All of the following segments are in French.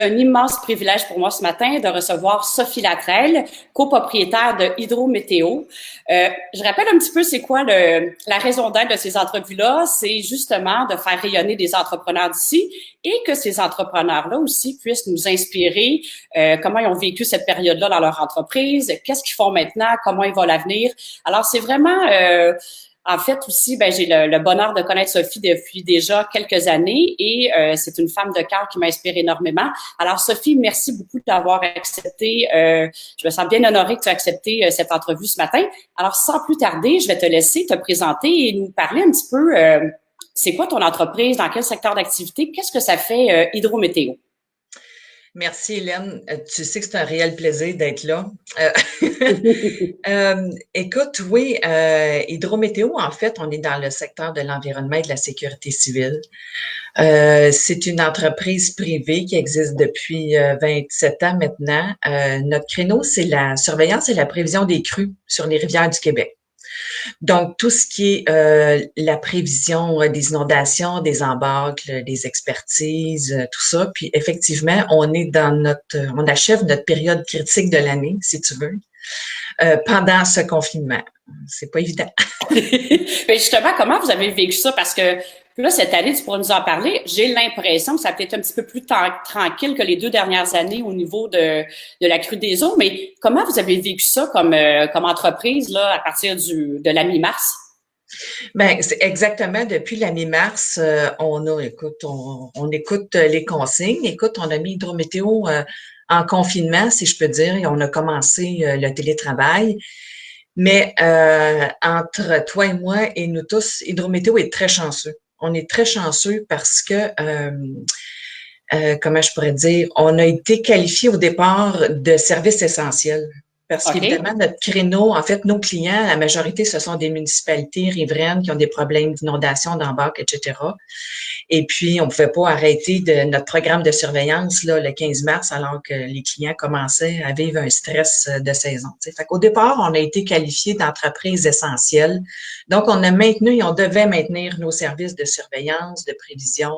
un immense privilège pour moi ce matin de recevoir Sophie Latrelle, copropriétaire de Hydro-Météo. Je rappelle un petit peu c'est quoi la raison d'être de ces entrevues-là. C'est justement de faire rayonner des entrepreneurs d'ici et que ces entrepreneurs-là aussi puissent nous inspirer comment ils ont vécu cette période-là dans leur entreprise, qu'est-ce qu'ils font maintenant, comment ils vont l'avenir. Alors, c'est vraiment... en fait, aussi, j'ai le bonheur de connaître Sophie depuis déjà quelques années et c'est une femme de cœur qui m'inspire énormément. Alors, Sophie, merci beaucoup d'avoir accepté. Je me sens bien honorée que tu aies accepté cette entrevue ce matin. Alors, sans plus tarder, je vais te laisser te présenter et nous parler un petit peu, c'est quoi ton entreprise, dans quel secteur d'activité, qu'est-ce que ça fait Hydro-Météo? Merci Hélène. Tu sais que c'est un réel plaisir d'être là. Écoute, oui, Hydro-Météo, en fait, on est dans le secteur de l'environnement et de la sécurité civile. C'est une entreprise privée qui existe depuis 27 ans maintenant. Notre créneau, c'est la surveillance et la prévision des crues sur les rivières du Québec. Donc, tout ce qui est la prévision des inondations, des embâcles, des expertises, tout ça. Puis, effectivement, on achève notre période critique de l'année, si tu veux, pendant ce confinement. C'est pas évident. Mais justement, comment vous avez vécu ça? Parce que là, cette année, tu pourras nous en parler. J'ai l'impression que ça a peut-être un petit peu plus tranquille que les 2 dernières années au niveau de la crue des eaux. Mais comment vous avez vécu ça comme entreprise là à partir de la mi-mars? Ben, c'est exactement depuis la mi-mars, on écoute les consignes. Écoute, on a mis Hydrométéo en confinement, si je peux dire, et on a commencé le télétravail. Mais entre toi et moi et nous tous, Hydrométéo est très chanceux. On est très chanceux parce que, comment je pourrais dire, on a été qualifié au départ de service essentiel. Parce OK. qu'évidemment, notre créneau, en fait, nos clients, la majorité, ce sont des municipalités riveraines qui ont des problèmes d'inondation, d'embarque, etc. Et puis, on ne pouvait pas arrêter notre programme de surveillance là, le 15 mars alors que les clients commençaient à vivre un stress de saison. T'sais. Fait qu'au départ, on a été qualifié d'entreprise essentielle. Donc, on a maintenu et on devait maintenir nos services de surveillance, de prévision,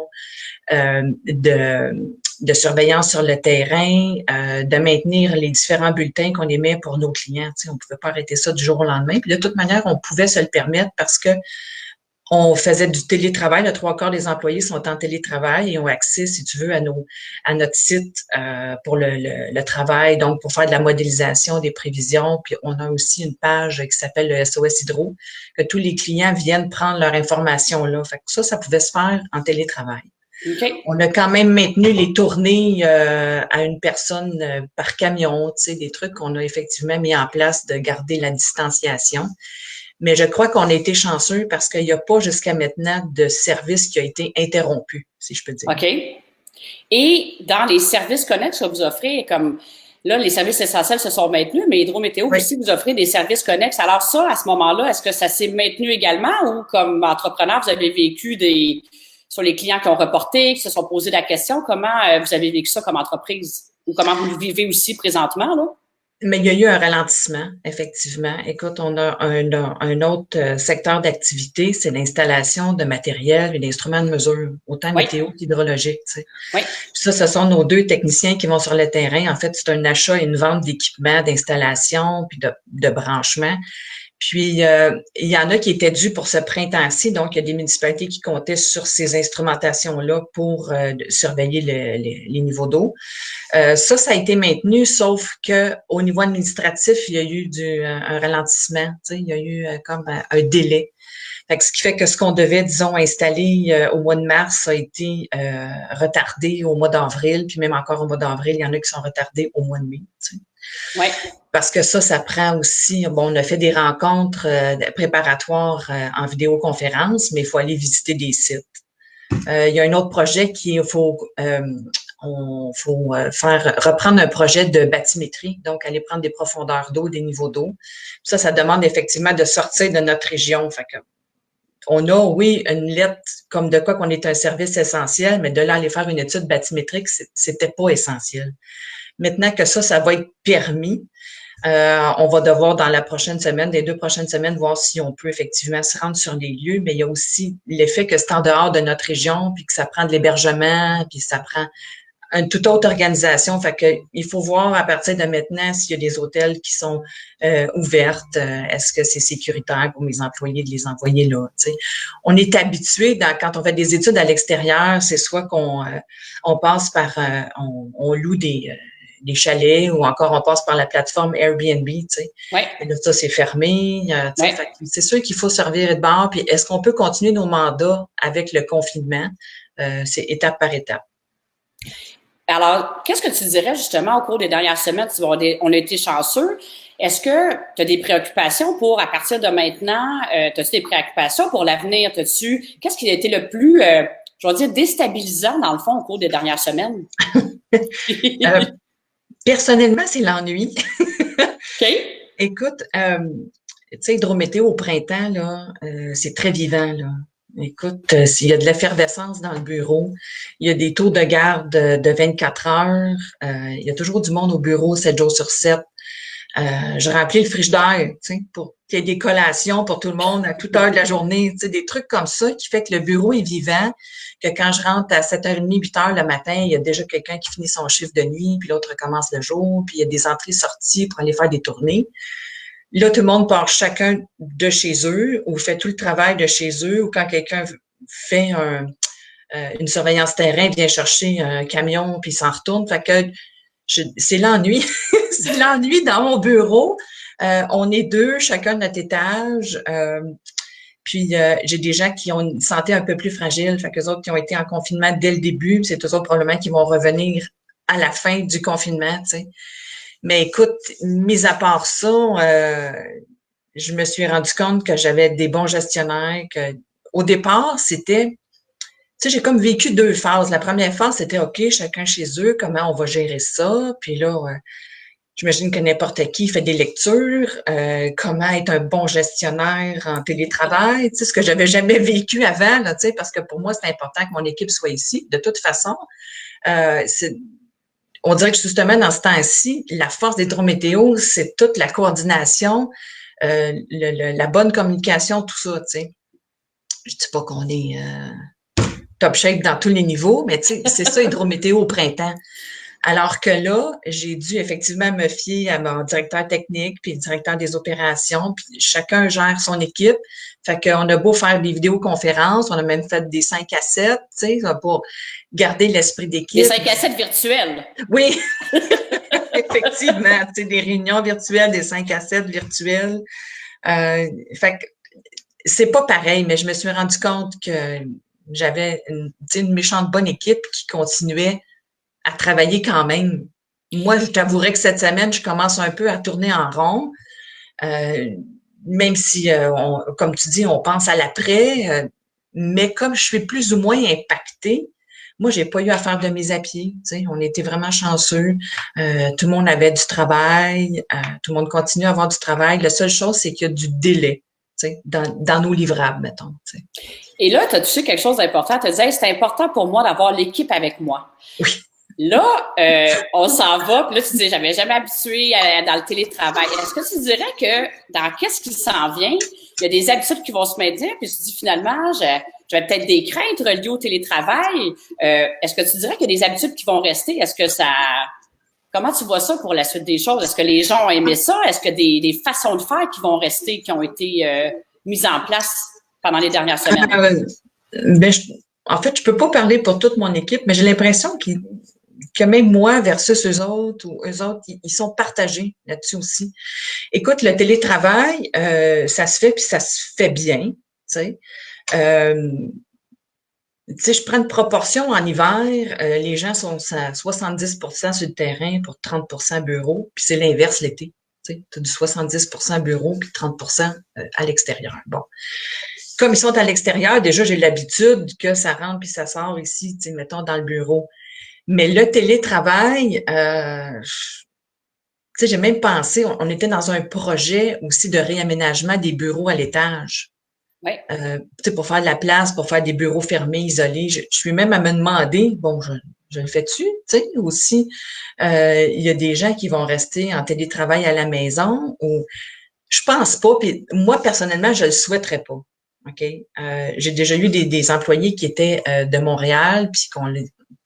de surveillance sur le terrain, de maintenir les différents bulletins qu'on émet pour nos clients. T'sais. On ne pouvait pas arrêter ça du jour au lendemain. Puis de toute manière, on pouvait se le permettre parce que on faisait du télétravail. Le 3/4 des employés sont en télétravail et ont accès, si tu veux, à notre site pour le travail, donc pour faire de la modélisation des prévisions. Puis on a aussi une page qui s'appelle le SOS Hydro, que tous les clients viennent prendre leur information là. Fait que ça pouvait se faire en télétravail. OK. On a quand même maintenu les tournées à une personne par camion, tu sais, des trucs qu'on a effectivement mis en place de garder la distanciation. Mais je crois qu'on a été chanceux parce qu'il n'y a pas jusqu'à maintenant de service qui a été interrompu, si je peux dire. OK. Et dans les services connexes que vous offrez, comme là, les services essentiels se sont maintenus, mais Hydro-Météo Oui. aussi, vous offrez des services connexes. Alors ça, à ce moment-là, est-ce que ça s'est maintenu également ou comme entrepreneur, vous avez vécu sur les clients qui ont reporté, qui se sont posé la question, comment vous avez vécu ça comme entreprise? Ou comment vous le vivez aussi présentement, là? Mais il y a eu un ralentissement, effectivement. Écoute, on a un autre secteur d'activité, c'est l'installation de matériel et d'instruments de mesure, autant Oui, météo qu'hydrologique. Tu sais. oui. Ça, ce sont nos deux techniciens qui vont sur le terrain. En fait, c'est un achat et une vente d'équipements, d'installation, puis de branchement. Puis, il y en a qui étaient dus pour ce printemps-ci, donc il y a des municipalités qui comptaient sur ces instrumentations-là pour surveiller les niveaux d'eau. Ça a été maintenu, sauf que au niveau administratif, il y a eu un ralentissement, tu sais, il y a eu comme un délai. Fait que ce qui fait que ce qu'on devait, disons, installer au mois de mars a été retardé au mois d'avril, puis même encore au mois d'avril, il y en a qui sont retardés au mois de mai. Tu sais. Oui. Parce que ça prend aussi, bon, on a fait des rencontres préparatoires en vidéoconférence, mais il faut aller visiter des sites. Il y a un autre projet faut faire reprendre un projet de bathymétrie, donc aller prendre des profondeurs d'eau, des niveaux d'eau. Ça demande effectivement de sortir de notre région. Fait que on a, oui, une lettre comme de quoi qu'on est un service essentiel, mais de là aller faire une étude bathymétrique, c'était pas essentiel. Maintenant que ça va être permis, on va devoir, dans la prochaine semaine, des 2 prochaines semaines, voir si on peut effectivement se rendre sur les lieux, mais il y a aussi l'effet que c'est en dehors de notre région, puis que ça prend de l'hébergement, puis ça prend une toute autre organisation. Fait que il faut voir à partir de maintenant s'il y a des hôtels qui sont ouvertes. Est-ce que c'est sécuritaire pour mes employés de les envoyer là? T'sais. On est habitué quand on fait des études à l'extérieur, c'est soit qu'on on passe par on loue des chalets ou encore on passe par la plateforme Airbnb, tu sais. Ouais. Et là, ça, c'est fermé. Ouais. C'est sûr qu'il faut servir de bord. Puis est-ce qu'on peut continuer nos mandats avec le confinement? C'est étape par étape. Alors, qu'est-ce que tu dirais justement au cours des dernières semaines? On a été chanceux. Est-ce que tu as des préoccupations pour, à partir de maintenant, as-tu des préoccupations pour l'avenir? Qu'est-ce qui a été le plus, je vais dire, déstabilisant dans le fond au cours des dernières semaines? Personnellement, c'est l'ennui. OK. Écoute, tu sais, Hydrométéo au printemps, là, c'est très vivant, là. Écoute, s'il y a de l'effervescence dans le bureau, il y a des taux de garde de 24 heures, il y a toujours du monde au bureau 7 jours sur 7. Je remplis le frigidaire, tu sais, pour qu'il y ait des collations pour tout le monde à toute heure de la journée, tu sais, des trucs comme ça qui fait que le bureau est vivant, que quand je rentre à 7h30, 8h le matin, il y a déjà quelqu'un qui finit son chiffre de nuit, puis l'autre recommence le jour, puis il y a des entrées-sorties pour aller faire des tournées. Là, tout le monde part chacun de chez eux ou fait tout le travail de chez eux ou quand quelqu'un fait une surveillance terrain, vient chercher un camion puis s'en retourne. Fait que c'est l'ennui. C'est l'ennui dans mon bureau. On est deux, chacun de notre étage. Puis j'ai des gens qui ont une santé un peu plus fragile, fait que autres qui ont été en confinement dès le début, c'est eux autres probablement qui vont revenir à la fin du confinement, tu sais. Mais écoute, mis à part ça, je me suis rendu compte que j'avais des bons gestionnaires, que au départ, c'était, tu sais, j'ai comme vécu deux phases. La première phase, c'était OK, chacun chez eux, comment on va gérer ça? Puis là, j'imagine que n'importe qui fait des lectures, comment être un bon gestionnaire en télétravail, tu sais, ce que j'avais jamais vécu avant, là, tu sais, parce que pour moi, c'est important que mon équipe soit ici. De toute façon, on dirait que justement, dans ce temps-ci, la force d'Hydrométéo, c'est toute la coordination, la bonne communication, tout ça, tu sais. Je dis pas qu'on est top shape dans tous les niveaux, mais tu sais, c'est ça, Hydrométéo au printemps. Alors que là, j'ai dû effectivement me fier à mon directeur technique puis le directeur des opérations, puis chacun gère son équipe. Fait qu'on a beau faire des vidéoconférences, on a même fait des 5 à 7, tu sais, pour garder l'esprit d'équipe. Des 5 à 7 virtuels. Oui, effectivement, tu sais, des réunions virtuelles, des 5 à 7 virtuelles. Fait que c'est pas pareil, mais je me suis rendu compte que j'avais une méchante bonne équipe qui continuait à travailler quand même. Moi, je t'avouerais que cette semaine, je commence un peu à tourner en rond, même si, comme tu dis, on pense à l'après, mais comme je suis plus ou moins impactée, moi, j'ai pas eu à faire de mise à pied. Tu sais, on était vraiment chanceux. Tout le monde avait du travail. Tout le monde continue à avoir du travail. La seule chose, c'est qu'il y a du délai, tu sais, dans nos livrables, mettons. Tu sais. Et là, tu as touché quelque chose d'important. Tu as dit, hey, c'est important pour moi d'avoir l'équipe avec moi. Oui. Là, on s'en va, puis là, tu dis, j'avais jamais habitué dans le télétravail. Est-ce que tu dirais que dans qu'est-ce qui s'en vient, il y a des habitudes qui vont se maintenir, puis tu dis finalement, j'avais peut-être des craintes reliées au télétravail. Est-ce que tu dirais qu'il y a des habitudes qui vont rester? Est-ce que ça... Comment tu vois ça pour la suite des choses? Est-ce que les gens ont aimé ça? Est-ce que des façons de faire qui vont rester, qui ont été mises en place pendant les dernières semaines? En fait, je peux pas parler pour toute mon équipe, mais j'ai l'impression que même moi versus eux autres, ils sont partagés là-dessus aussi. Écoute, le télétravail, ça se fait puis ça se fait bien, tu sais. Tu sais, je prends une proportion en hiver, les gens sont à 70% sur le terrain pour 30% bureau, puis c'est l'inverse l'été. Tu sais, as du 70% bureau puis 30% à l'extérieur. Bon. Comme ils sont à l'extérieur, déjà, j'ai l'habitude que ça rentre puis ça sort ici, tu sais, mettons, dans le bureau. Mais le télétravail, tu sais, j'ai même pensé, on était dans un projet aussi de réaménagement des bureaux à l'étage. Oui. Tu sais, pour faire de la place, pour faire des bureaux fermés, isolés. Je suis même à me demander, bon, je le fais-tu, tu sais, aussi. Il y a des gens qui vont rester en télétravail à la maison ou je pense pas, puis moi, personnellement, je le souhaiterais pas. OK? J'ai déjà eu des employés qui étaient de Montréal, puis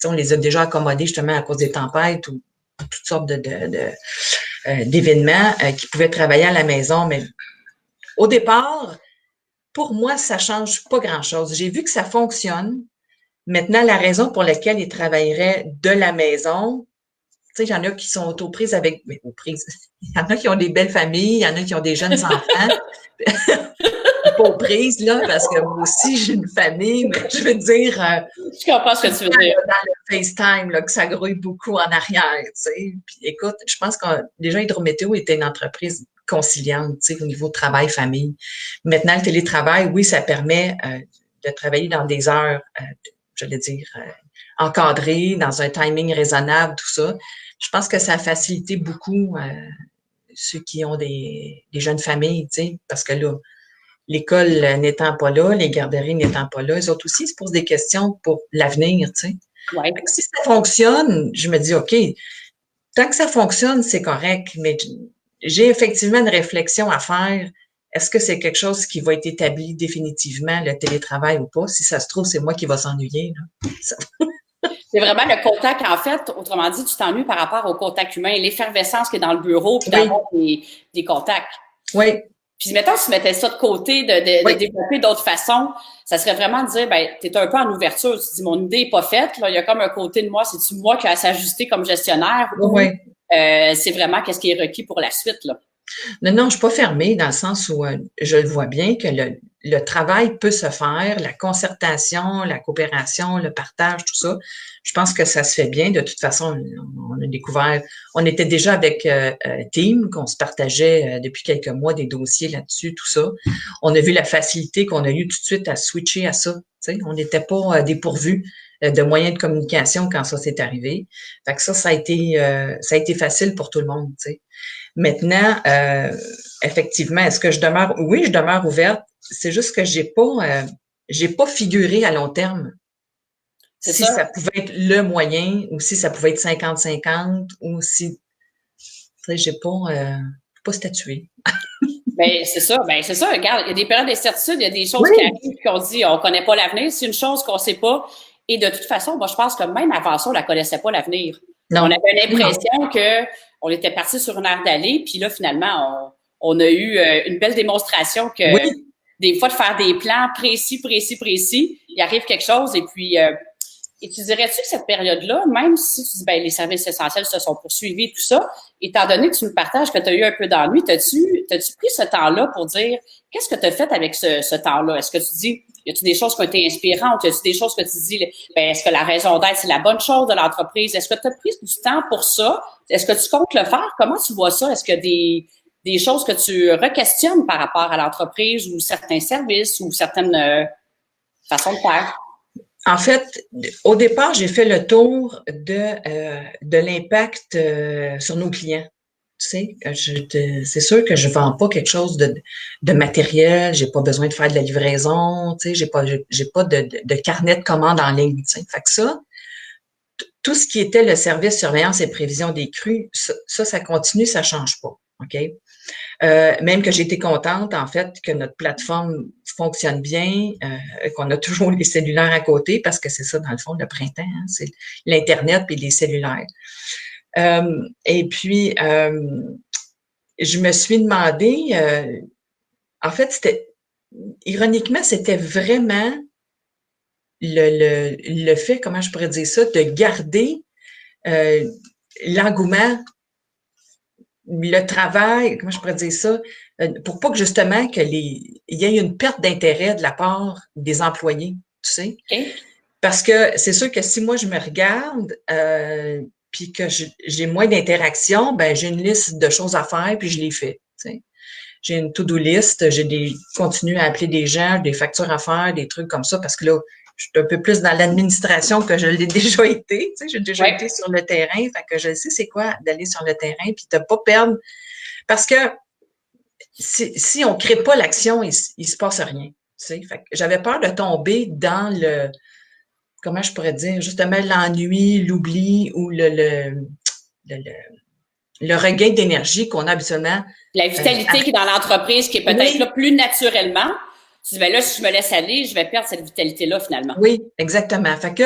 on les a déjà accommodés justement à cause des tempêtes ou toutes sortes d'événements qui pouvaient travailler à la maison. Mais au départ, pour moi, ça change pas grand-chose. J'ai vu que ça fonctionne. Maintenant, la raison pour laquelle ils travailleraient de la maison, tu sais, il y en a qui sont aux prises avec, mais aux prises. Il y en a qui ont des belles familles, il y en a qui ont des jeunes enfants. Pas aux prises, là, parce que moi aussi, j'ai une famille, mais je veux dire, Je comprends ce que tu veux dire. dans le FaceTime, là, que ça grouille beaucoup en arrière, tu sais. Puis écoute, je pense que déjà, Hydrométéo était une entreprise conciliante, tu sais, au niveau travail-famille. Maintenant, le télétravail, oui, ça permet de travailler dans des heures, j'allais dire, encadrées, dans un timing raisonnable, tout ça. Je pense que ça a facilité beaucoup ceux qui ont des jeunes familles, tu sais, parce que là, l'école n'étant pas là, les garderies n'étant pas là, eux autres aussi se posent des questions pour l'avenir, tu sais. Ouais. Si ça fonctionne, je me dis, OK, tant que ça fonctionne, c'est correct, mais j'ai effectivement une réflexion à faire. Est-ce que c'est quelque chose qui va être établi définitivement, le télétravail ou pas? Si ça se trouve, c'est moi qui va s'ennuyer. C'est vraiment le contact, en fait, autrement dit, tu t'ennuies par rapport au contact humain, l'effervescence qui est dans le bureau, puis Oui, d'avoir des contacts. oui, Puis mettons, si tu mettais ça de côté, de oui, développer d'autres façons, ça serait vraiment de dire, ben, t'es un peu en ouverture. Tu te dis, mon idée est pas faite, là. Il y a comme un côté de moi, c'est-tu moi qui a à s'ajuster comme gestionnaire ou oui. c'est vraiment qu'est-ce qui est requis pour la suite, là. Non, non, je suis pas fermée dans le sens où je le vois bien que le travail peut se faire, la concertation, la coopération, le partage, tout ça. Je pense que ça se fait bien. De toute façon, on a découvert, on était déjà avec Team, qu'on se partageait depuis quelques mois des dossiers là-dessus, tout ça. On a vu la facilité qu'on a eu tout de suite à switcher à ça. Tu sais, on n'était pas dépourvus de moyens de communication quand ça s'est arrivé. Fait que ça a été facile pour tout le monde. Tu sais. Maintenant, effectivement, est-ce que je demeure? Oui, je demeure ouverte. C'est juste que j'ai pas figuré à long terme C'est si ça. ça pouvait être le moyen ou si ça pouvait être 50-50 ou si, tu sais, pas statué. Ben, c'est ça. Regarde, il y a des périodes d'incertitude, il y a des choses qui Oui, arrivent qu'on dit, on connaît pas l'avenir. C'est une chose qu'on sait pas. Et de toute façon, moi, je pense que même avant ça, on la connaissait pas l'avenir. On non, avait non. l'impression que on était parti sur une aire d'aller, puis là, finalement, on a eu une belle démonstration que Oui, des fois, de faire des plans précis, précis, précis, il arrive quelque chose, et tu dirais-tu que cette période-là, même si tu dis, ben, les services essentiels se sont poursuivis, tout ça, étant donné que tu me partages que tu as eu un peu d'ennui, t'as-tu pris ce temps-là pour dire, qu'est-ce que tu as fait avec ce temps-là? Est-ce que tu dis, y a-tu des choses qui ont été inspirantes? Y a-tu des choses que tu dis, ben, est-ce que la raison d'être, c'est la bonne chose de l'entreprise? Est-ce que tu as pris du temps pour ça? Est-ce que tu comptes le faire? Comment tu vois ça? Est-ce qu'il y a des choses que tu re-questionnes par rapport à l'entreprise ou certains services ou certaines façons de faire? en fait, au départ, j'ai fait le tour de l'impact sur nos clients. Tu sais, c'est sûr que je vends pas quelque chose de matériel, j'ai pas besoin de faire de la livraison, tu sais, j'ai pas de carnet de commandes en ligne, tu sais. Fait que ça, tout ce qui était le service surveillance et prévision des crues, ça continue, ça change pas. OK? Même que j'ai été contente, en fait, que notre plateforme fonctionne bien, qu'on a toujours les cellulaires à côté, parce que c'est ça, dans le fond, le printemps, hein, c'est l'Internet et les cellulaires. Et puis, je me suis demandé, en fait, ironiquement, c'était vraiment le fait, comment je pourrais dire ça, de garder euh, l'engouement, le travail, comment je pourrais dire ça, pour pas que justement il y ait une perte d'intérêt de la part des employés, tu sais. OK? Parce que c'est sûr que si moi je me regarde, puis que j'ai moins d'interaction, ben j'ai une liste de choses à faire, puis je les fais. Tu sais. J'ai une to-do list, continue à appeler des gens, des factures à faire, des trucs comme ça, parce que là, je suis un peu plus dans l'administration que je l'ai déjà été. Tu sais, j'ai déjà Ouais. été sur le terrain, fait que je sais c'est quoi d'aller sur le terrain, puis de pas perdre. Parce que si on crée pas l'action, il se passe rien. Tu sais, fait que j'avais peur de tomber dans comment je pourrais dire, justement l'ennui, l'oubli ou le, le regain d'énergie qu'on a habituellement. La vitalité qui est dans l'entreprise, qui est peut-être là Oui, plus naturellement. Tu dis, ben là, si je me laisse aller, je vais perdre cette vitalité-là, finalement. Oui, exactement. Fait que,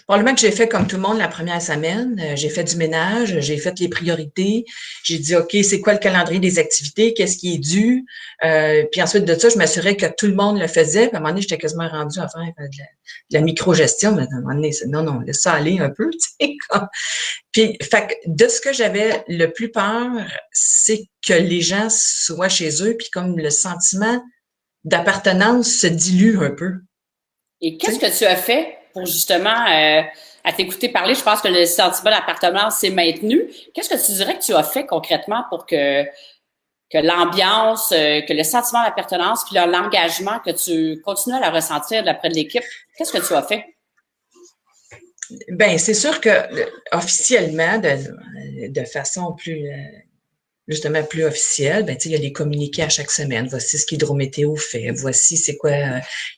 probablement que j'ai fait comme tout le monde la première semaine. J'ai fait du ménage, j'ai fait les priorités. J'ai dit, OK, c'est quoi le calendrier des activités? Qu'est-ce qui est dû? Puis ensuite de ça, je m'assurais que tout le monde le faisait. Puis à un moment donné, j'étais quasiment rendue à faire de la micro-gestion. Mais à un moment donné, non, laisse ça aller un peu, tu sais, comme. Puis, fait que de ce que j'avais le plus peur, c'est que les gens soient chez eux, puis comme le sentiment d'appartenance se dilue un peu. Et qu'est-ce que tu as fait pour justement, à t'écouter parler, je pense que le sentiment d'appartenance s'est maintenu. Qu'est-ce que tu dirais que tu as fait concrètement pour que l'ambiance, que le sentiment d'appartenance, puis l'engagement, que tu continues à la ressentir d'après de l'équipe, qu'est-ce que tu as fait? Ben, c'est sûr que officiellement, de façon plus justement plus officielle, ben, tu sais, il y a des communiqués à chaque semaine. Voici ce qu'Hydrométéo fait. Voici c'est quoi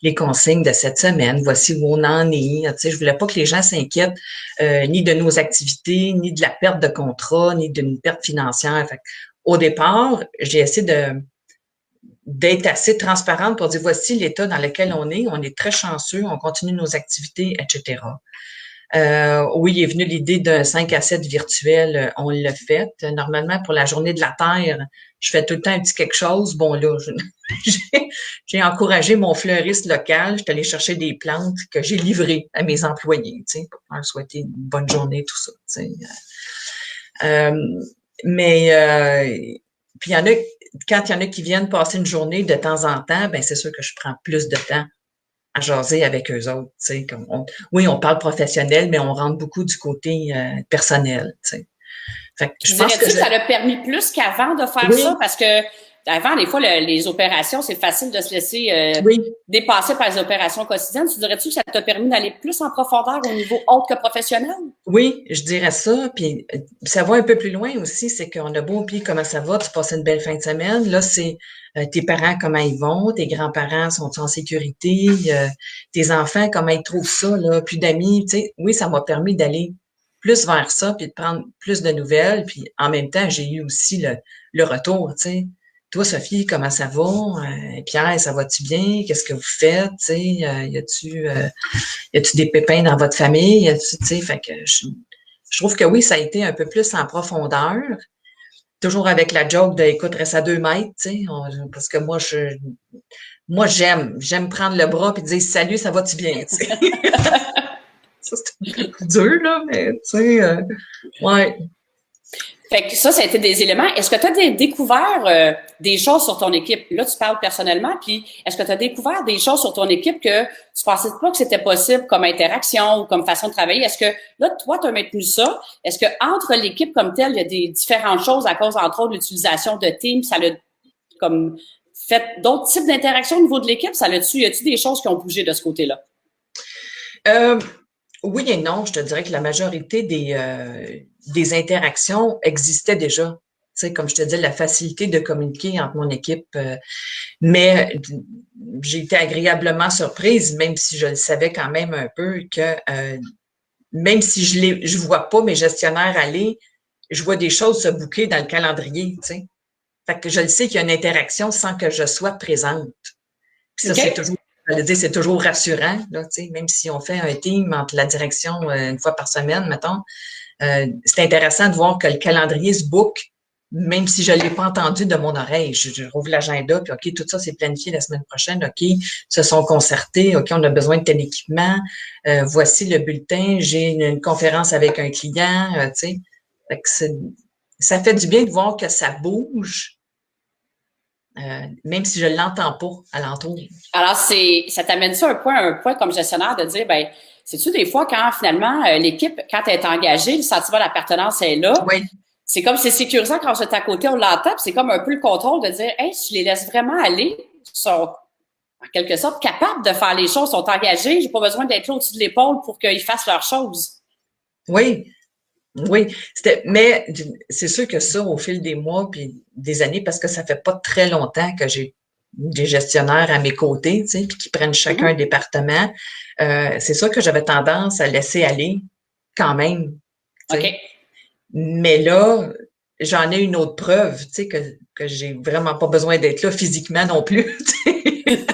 les consignes de cette semaine. Voici où on en est. Tu sais, je voulais pas que les gens s'inquiètent ni de nos activités, ni de la perte de contrat, ni d'une perte financière. Fait au départ, j'ai essayé d'être assez transparente pour dire voici l'état dans lequel on est très chanceux, on continue nos activités, etc. Oui, il est venu l'idée d'un 5 à 7 virtuel, on l'a fait. Normalement, pour la journée de la Terre, je fais tout le temps un petit quelque chose. Bon, là, j'ai encouragé mon fleuriste local. Je suis allée chercher des plantes que j'ai livrées à mes employés, tu sais, pour leur souhaiter une bonne journée, tout ça, tu sais. Euh, mais puis il y en a, quand il y en a qui viennent passer une journée de temps en temps, ben c'est sûr que je prends plus de temps à jaser avec eux autres. Tu sais, comme oui, on parle professionnel, mais on rentre beaucoup du côté personnel. Tu sais. Fait que Puis je pense dirais-tu que que ça l'a permis plus qu'avant de faire ça? oui, Parce que avant, des fois, les opérations, c'est facile de se laisser oui, dépasser par les opérations quotidiennes. Tu dirais-tu que ça t'a permis d'aller plus en profondeur au niveau autre que professionnel? oui, je dirais ça. Puis ça va un peu plus loin aussi, c'est qu'on a beau puis comment ça va, tu passes une belle fin de semaine. Là, c'est tes parents, comment ils vont, tes grands-parents sont en sécurité, tes enfants, comment ils trouvent ça, là, plus d'amis. Tu sais, oui, ça m'a permis d'aller plus vers ça, puis de prendre plus de nouvelles. Puis en même temps, j'ai eu aussi le retour, tu sais. Toi, Sophie, comment ça va? Pierre, ça va-tu bien? Qu'est-ce que vous faites? Tu sais, y a-tu des pépins dans votre famille? Tu sais, fait que je trouve que oui, ça a été un peu plus en profondeur. Toujours avec la joke de, écoute, reste à 2 mètres, tu sais, parce que moi, j'aime prendre le bras puis dire, salut, ça va-tu bien, tu sais. Ça, c'est un peu plus dur, là, mais, tu sais, ouais. Fait que ça a été des éléments. Est-ce que tu as découvert des choses sur ton équipe? Là, tu parles personnellement, puis est-ce que tu as découvert des choses sur ton équipe que tu pensais pas que c'était possible comme interaction ou comme façon de travailler? Est-ce que là, toi, tu as maintenu ça? Est-ce que entre l'équipe comme telle, il y a des différentes choses à cause, entre autres, de l'utilisation de Teams? Ça l'a comme fait d'autres types d'interactions au niveau de l'équipe? Y a-tu des choses qui ont bougé de ce côté-là? Euh, oui et non, je te dirais que la majorité des interactions existaient déjà. Tu sais, comme je te dis, la facilité de communiquer entre mon équipe, mais j'ai été agréablement surprise, même si je le savais quand même un peu, que même si je vois pas mes gestionnaires aller, je vois des choses se boucler dans le calendrier, tu sais. Fait que je le sais qu'il y a une interaction sans que je sois présente. Puis ça, OK? c'est toujours, je le dis, c'est toujours rassurant, là, tu sais, même si on fait un team entre la direction une fois par semaine, mettons, c'est intéressant de voir que le calendrier se book, même si je ne l'ai pas entendu de mon oreille. Je rouvre l'agenda, puis OK, tout ça, c'est planifié la semaine prochaine. OK, se sont concertés. OK, on a besoin de tel équipement. Voici le bulletin. J'ai une conférence avec un client, tu sais. Fait que ça fait du bien de voir que ça bouge, même si je ne l'entends pas alentour. Alors, ça t'amène ça un point comme gestionnaire de dire, ben, sais-tu des fois quand finalement l'équipe, quand elle est engagée, le sentiment d'appartenance est là, Oui, c'est comme c'est sécurisant quand on est à côté, on l'entend, puis c'est comme un peu le contrôle de dire, hey, si je les laisse vraiment aller, ils sont en quelque sorte capables de faire les choses, sont engagés, j'ai pas besoin d'être là au-dessus de l'épaule pour qu'ils fassent leurs choses. oui. Oui, mais c'est sûr que ça, au fil des mois puis des années, parce que ça fait pas très longtemps que j'ai des gestionnaires à mes côtés, tu sais, puis qui prennent chacun un Mhm. département, c'est sûr que j'avais tendance à laisser aller quand même, tu OK. sais. Mais là, j'en ai une autre preuve, tu sais, que j'ai vraiment pas besoin d'être là physiquement non plus, tu sais.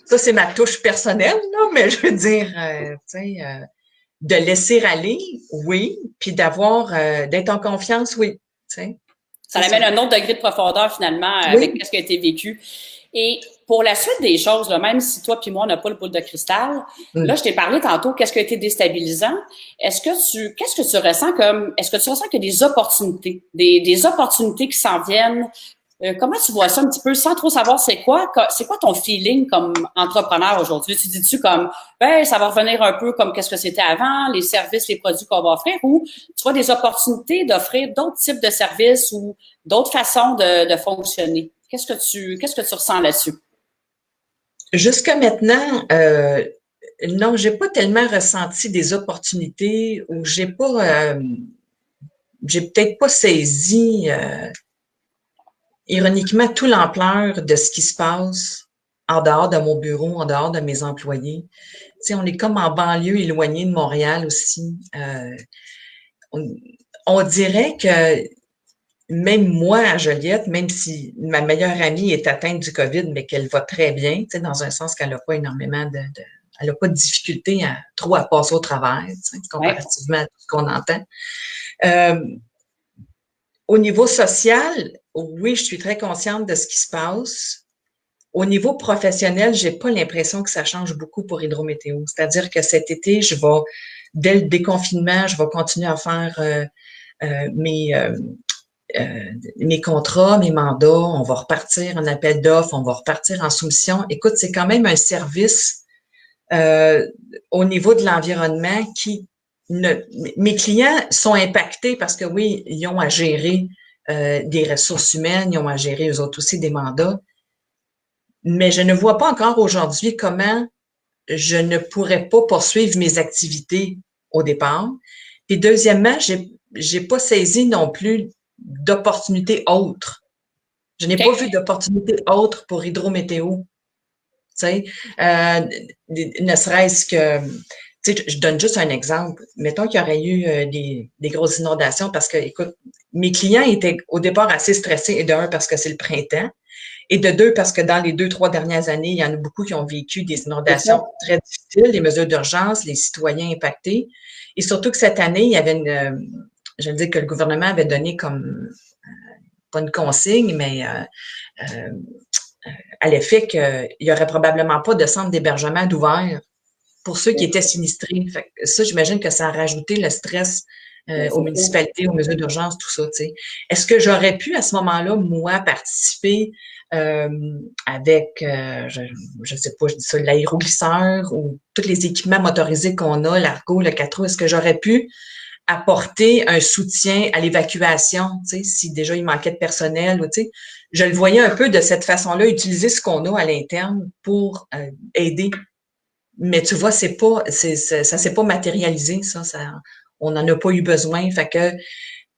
Ça, c'est ma touche personnelle, là, mais je veux dire, tu sais, de laisser aller, oui, puis d'être en confiance, oui, tu sais, Ça c'est ça. amène un autre degré de profondeur finalement avec Oui. ce qui a été vécu. Et pour la suite des choses, là, même si toi puis moi, on n'a pas le boule de cristal, là, je t'ai parlé tantôt, qu'est-ce qui a été déstabilisant? Qu'est-ce que tu ressens est-ce que tu ressens qu'il y a des opportunités, des opportunités qui s'en viennent? Comment tu vois ça un petit peu sans trop savoir c'est quoi ton feeling comme entrepreneur aujourd'hui? Tu dis-tu comme, ben, ça va revenir un peu comme qu'est-ce que c'était avant, les services, les produits qu'on va offrir, ou tu vois des opportunités d'offrir d'autres types de services ou d'autres façons de fonctionner? Qu'est-ce que tu ressens là-dessus? Jusqu'à maintenant, non, j'ai pas tellement ressenti des opportunités ou j'ai peut-être pas saisi, ironiquement, toute l'ampleur de ce qui se passe en dehors de mon bureau, en dehors de mes employés. Tu sais, on est comme en banlieue éloignée de Montréal aussi. On, on dirait que même moi, à Joliette, même si ma meilleure amie est atteinte du COVID, mais qu'elle va très bien, tu sais, dans un sens qu'elle n'a pas énormément elle n'a pas de difficulté trop à passer au travers, tu sais, Ouais. comparativement à tout ce qu'on entend. Euh, Au niveau social, oui, je suis très consciente de ce qui se passe. Au niveau professionnel, j'ai pas l'impression que ça change beaucoup pour Hydrométéo. C'est-à-dire que cet été, dès le déconfinement, je vais continuer à faire euh, mes, euh, mes contrats, mes mandats, on va repartir en appel d'offres, on va repartir en soumission. Écoute, c'est quand même un service euh, au niveau de l'environnement mes clients sont impactés parce que oui, ils ont à gérer des ressources humaines, ils ont à gérer eux autres aussi des mandats, mais je ne vois pas encore aujourd'hui comment je ne pourrais pas poursuivre mes activités au départ. Et deuxièmement, j'ai pas saisi non plus d'opportunités autres. Je n'ai pas OK. vu d'opportunités autres pour Hydrométéo. Tu sais, euh, ne serait-ce que, tu sais, je donne juste un exemple. Mettons qu'il y aurait eu des grosses inondations parce que, écoute, mes clients étaient au départ assez stressés, et de un, parce que c'est le printemps, et de deux, parce que dans les 2, 3 dernières années, il y en a beaucoup qui ont vécu des C'est inondations ça. très difficiles, les mesures d'urgence, les citoyens impactés. Et surtout que cette année, il y avait je veux dire que le gouvernement avait donné comme, pas une consigne, mais euh, à l'effet qu'il y aurait probablement pas de centre d'hébergement d'ouvert pour ceux qui étaient sinistrés. Fait que ça, j'imagine que ça a rajouté le stress Ben, aux c'est ça. municipalités, aux mesures d'urgence, tout ça. Tu sais. Est-ce que j'aurais pu à ce moment-là, moi, participer euh, avec, je sais pas, je dis ça, l'aéroglisseur ou tous les équipements motorisés qu'on a, l'Argo, le 4 roues, est-ce que j'aurais pu apporter un soutien à l'évacuation, tu sais, si déjà il manquait de personnel, ou, tu sais, je le voyais un peu de cette façon-là, utiliser ce qu'on a à l'interne pour aider. Mais tu vois, ça s'est pas matérialisé, on n'en a pas eu besoin. Fait que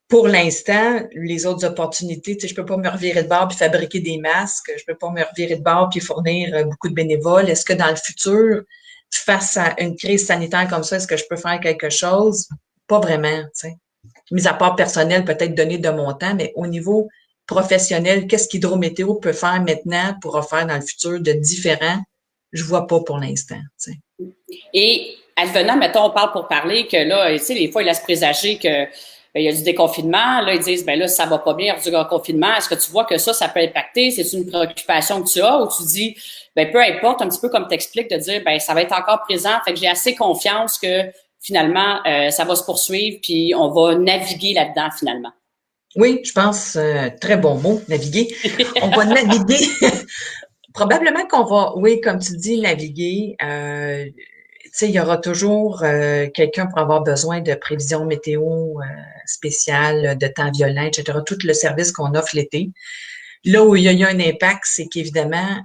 pour l'instant, les autres opportunités, tu sais, je peux pas me revirer de bord puis fabriquer des masques, je peux pas me revirer de bord puis fournir beaucoup de bénévoles. Est-ce que dans le futur, face à une crise sanitaire comme ça, est-ce que je peux faire quelque chose? Pas vraiment, tu sais. Mis à part personnel, peut-être donner de mon temps, mais au niveau professionnel, qu'est-ce qu'Hydrométéo peut faire maintenant pour offrir dans le futur de différent? Je vois pas pour l'instant, tu sais. Et advenant, mettons, on parle pour parler que là, tu sais, des fois, il laisse présager que ben, il y a du déconfinement. Là, ils disent, ben là, ça va pas bien, il y a du confinement. Est-ce que tu vois que ça peut impacter? C'est une préoccupation que tu as ou tu dis, ben peu importe, un petit peu comme t'expliques, de dire, ben ça va être encore présent. Fait que j'ai assez confiance que finalement, ça va se poursuivre puis on va naviguer là-dedans finalement. Oui, je pense, très bon mot, naviguer. On va naviguer. Probablement qu'on va, oui, comme tu dis, naviguer. Tu sais, il y aura toujours quelqu'un pour avoir besoin de prévisions météo spéciales, de temps violent, etc. Tout le service qu'on offre l'été. Là où il y a eu un impact, c'est qu'évidemment,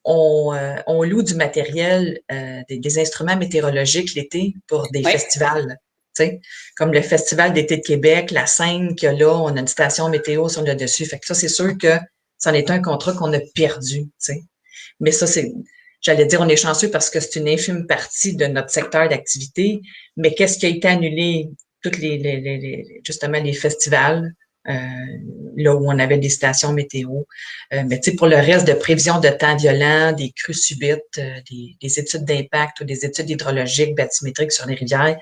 on loue du matériel, des instruments météorologiques l'été pour des Oui. festivals. Tu sais, comme le Festival d'été de Québec, la scène qu'il y a là, on a une station météo sur le dessus. Fait que ça, c'est sûr que c'en est un contrat qu'on a perdu. Tu sais. Mais ça, j'allais dire, on est chanceux parce que c'est une infime partie de notre secteur d'activité. Mais qu'est-ce qui a été annulé? Justement, les festivals, euh, là où on avait des stations météo. Mais tu sais, pour le reste de prévision de temps violent, des crues subites, des études d'impact ou des études hydrologiques, bathymétriques sur les rivières,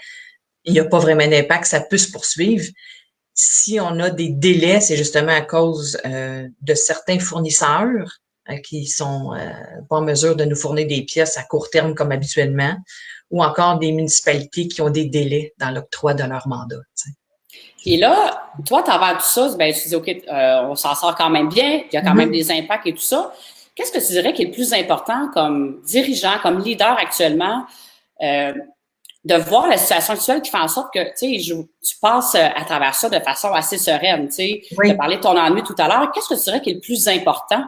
il n'y a pas vraiment d'impact, ça peut se poursuivre. Si on a des délais, c'est justement à cause de certains fournisseurs qui sont pas en mesure de nous fournir des pièces à court terme comme habituellement, ou encore des municipalités qui ont des délais dans l'octroi de leur mandat. Tu sais. Et là, toi, à travers tout ça, ben, tu dis, OK, on s'en sort quand même bien, il y a quand même des impacts et tout ça. Qu'est-ce que tu dirais qui est le plus important comme dirigeant, comme leader actuellement, de voir la situation actuelle qui fait en sorte que, tu sais, tu passes à travers ça de façon assez sereine, tu sais. Oui. Tu as parlé de ton ennui tout à l'heure. Qu'est-ce que tu dirais qui est le plus important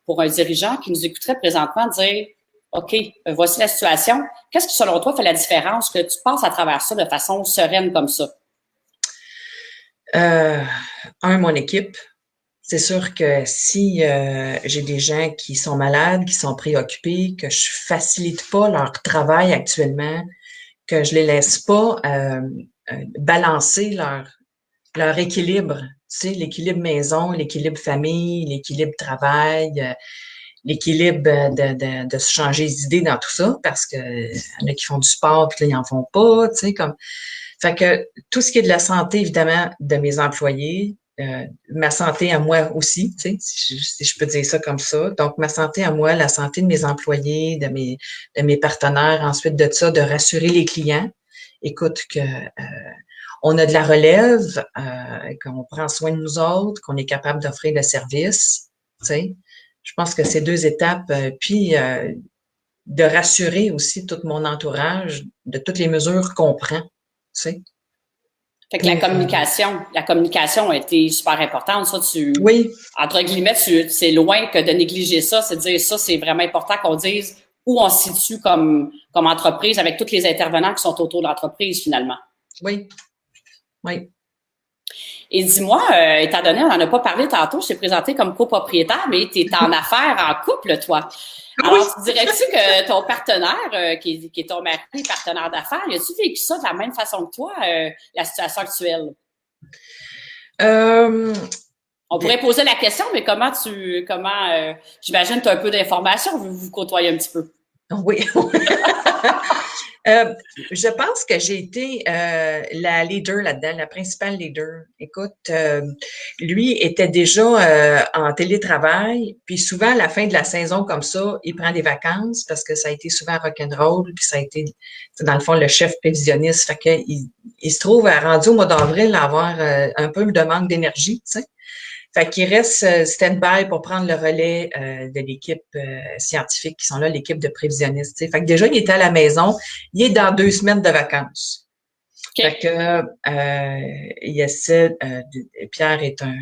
pour un dirigeant qui nous écouterait présentement dire, OK, voici la situation. Qu'est-ce qui, selon toi, fait la différence que tu passes à travers ça de façon sereine comme ça? Mon équipe. C'est sûr que si j'ai des gens qui sont malades, qui sont préoccupés, que je facilite pas leur travail actuellement, que je les laisse pas balancer leur équilibre, tu sais, l'équilibre maison, l'équilibre famille, l'équilibre travail, l'équilibre de se changer d'idée dans tout ça, parce que y en a qui font du sport puis là, ils en font pas, tu sais, comme. Fait que tout ce qui est de la santé, évidemment, de mes employés, ma santé à moi aussi, tu sais, si je peux dire ça comme ça. Donc, ma santé à moi, la santé de mes employés, de mes partenaires, ensuite de ça, de rassurer les clients. Écoute, que on a de la relève, qu'on prend soin de nous autres, qu'on est capable d'offrir le service, tu sais. Je pense que ces deux étapes, puis de rassurer aussi tout mon entourage de toutes les mesures qu'on prend, tu sais. Fait que la communication a été super importante. Ça, Oui, entre guillemets, c'est loin que de négliger ça. C'est de dire ça, c'est vraiment important qu'on dise où on se situe comme entreprise avec tous les intervenants qui sont autour de l'entreprise, finalement. oui, oui. Et dis-moi, étant donné, on n'en a pas parlé tantôt, je t'ai présenté comme copropriétaire, mais tu es en affaires en couple, toi. Alors, tu dirais-tu que ton partenaire, qui est ton mari, partenaire d'affaires, as-tu vécu ça de la même façon que toi, la situation actuelle? On pourrait poser la question, mais j'imagine que tu as un peu d'informations, vous côtoyez un petit peu. Oui. Je pense que j'ai été la leader là-dedans, la principale leader. Écoute, lui était déjà en télétravail, puis souvent à la fin de la saison comme ça, il prend des vacances parce que ça a été souvent rock'n'roll, puis ça a été, dans le fond, le chef prévisionniste. Fait que il se trouve rendu au mois d'avril à avoir un peu de manque d'énergie, tu sais. Fait qu'il reste stand-by pour prendre le relais de l'équipe scientifique qui sont là, l'équipe de prévisionnistes. T'sais. Fait que déjà, il était à la maison. Il est dans 2 semaines de vacances. Okay. Fait que il essaie. Pierre est un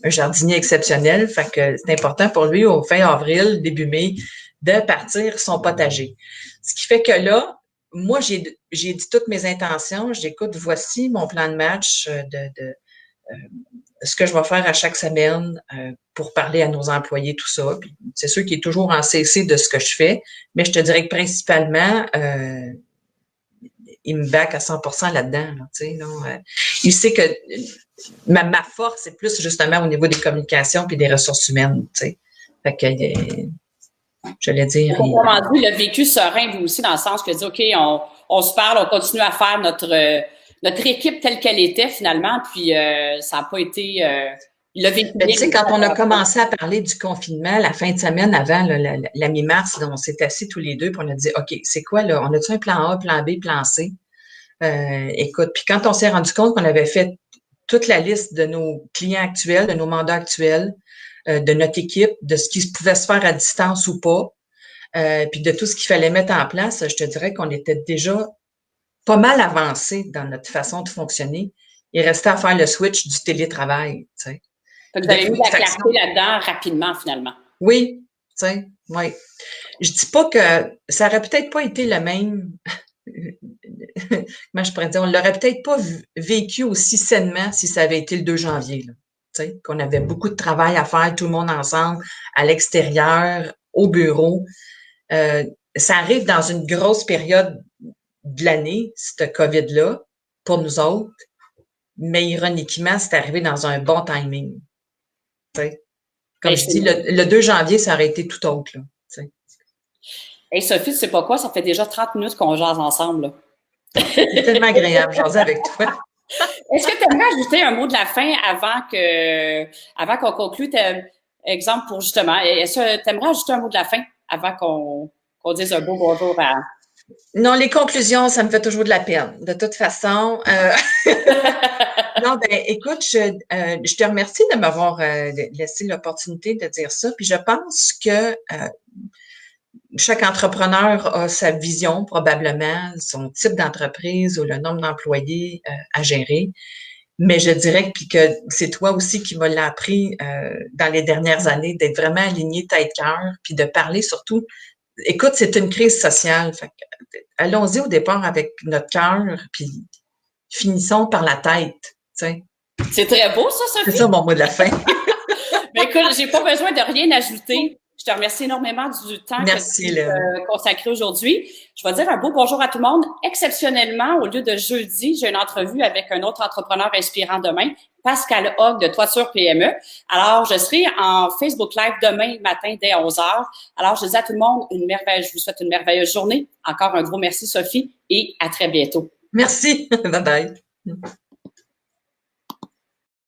jardinier exceptionnel. Fait que c'est important pour lui, au fin avril, début mai, de partir son potager. Ce qui fait que là, moi, j'ai dit toutes mes intentions. J'écoute, voici mon plan de match ce que je vais faire à chaque semaine pour parler à nos employés, tout ça. Puis, c'est sûr qu'il est toujours en CC de ce que je fais, mais je te dirais que principalement, il me back à 100% là-dedans. Là, tu sais, il sait que ma force, c'est plus justement au niveau des communications puis des ressources humaines. Tu sais. Fait que, j'allais dire... Comment dit, le vécu serein, vous aussi, dans le sens que, OK, on se parle, on continue à faire notre équipe telle qu'elle était finalement, puis ça n'a pas été le vécu. Tu sais, quand on a commencé à parler du confinement, la fin de semaine avant la mi-mars, on s'est assis tous les deux puis on a dit, OK, c'est quoi là? On a-tu un plan A, plan B, plan C? Écoute, puis quand on s'est rendu compte qu'on avait fait toute la liste de nos clients actuels, de nos mandats actuels, de notre équipe, de ce qui pouvait se faire à distance ou pas, puis de tout ce qu'il fallait mettre en place, je te dirais qu'on était déjà pas mal avancé dans notre façon de fonctionner. Il restait à faire le switch du télétravail, tu sais. Vous avez mis la clarté là-dedans rapidement, finalement. Oui, tu sais, oui. Je dis pas que ça aurait peut-être pas été le même. Comment je pourrais dire? On l'aurait peut-être pas vécu aussi sainement si ça avait été le 2 janvier, là. Tu sais, qu'on avait beaucoup de travail à faire, tout le monde ensemble, à l'extérieur, au bureau. Ça arrive dans une grosse période de l'année, ce COVID-là, pour nous autres. Mais ironiquement, c'est arrivé dans un bon timing. sais. Comme je dis, le 2 janvier, ça aurait été tout autre, là. Hey Sophie, tu sais pas quoi, ça fait déjà 30 minutes qu'on jase ensemble, là. C'est tellement agréable de jaser avec toi. Est-ce que tu aimerais ajouter un mot de la fin avant qu'on conclue, exemple pour justement, est-ce que tu aimerais ajouter un mot de la fin avant qu'on dise un beau bonjour à... Non, les conclusions, ça me fait toujours de la peine. De toute façon, non, ben, écoute, je te remercie de m'avoir laissé l'opportunité de dire ça. Puis je pense que chaque entrepreneur a sa vision, probablement, son type d'entreprise ou le nombre d'employés à gérer. Mais je dirais que c'est toi aussi qui me l'as appris dans les dernières années, d'être vraiment aligné tête-cœur, puis de parler surtout. Écoute, c'est une crise sociale. Fait que, allons-y au départ avec notre cœur, puis finissons par la tête. Tu sais. C'est très beau, ça, Sophie. C'est ça mon mot de la fin. Mais écoute, j'ai pas besoin de rien ajouter. Je te remercie énormément du temps que tu as consacré aujourd'hui. Je vais dire un beau bonjour à tout le monde. Exceptionnellement, au lieu de jeudi, j'ai une entrevue avec un autre entrepreneur inspirant demain, Pascal Hogg de Toiture PME. Alors, je serai en Facebook Live demain matin dès 11h. Alors, je dis à tout le monde, je vous souhaite une merveilleuse journée. Encore un gros merci, Sophie, et à très bientôt. Merci. Bye bye.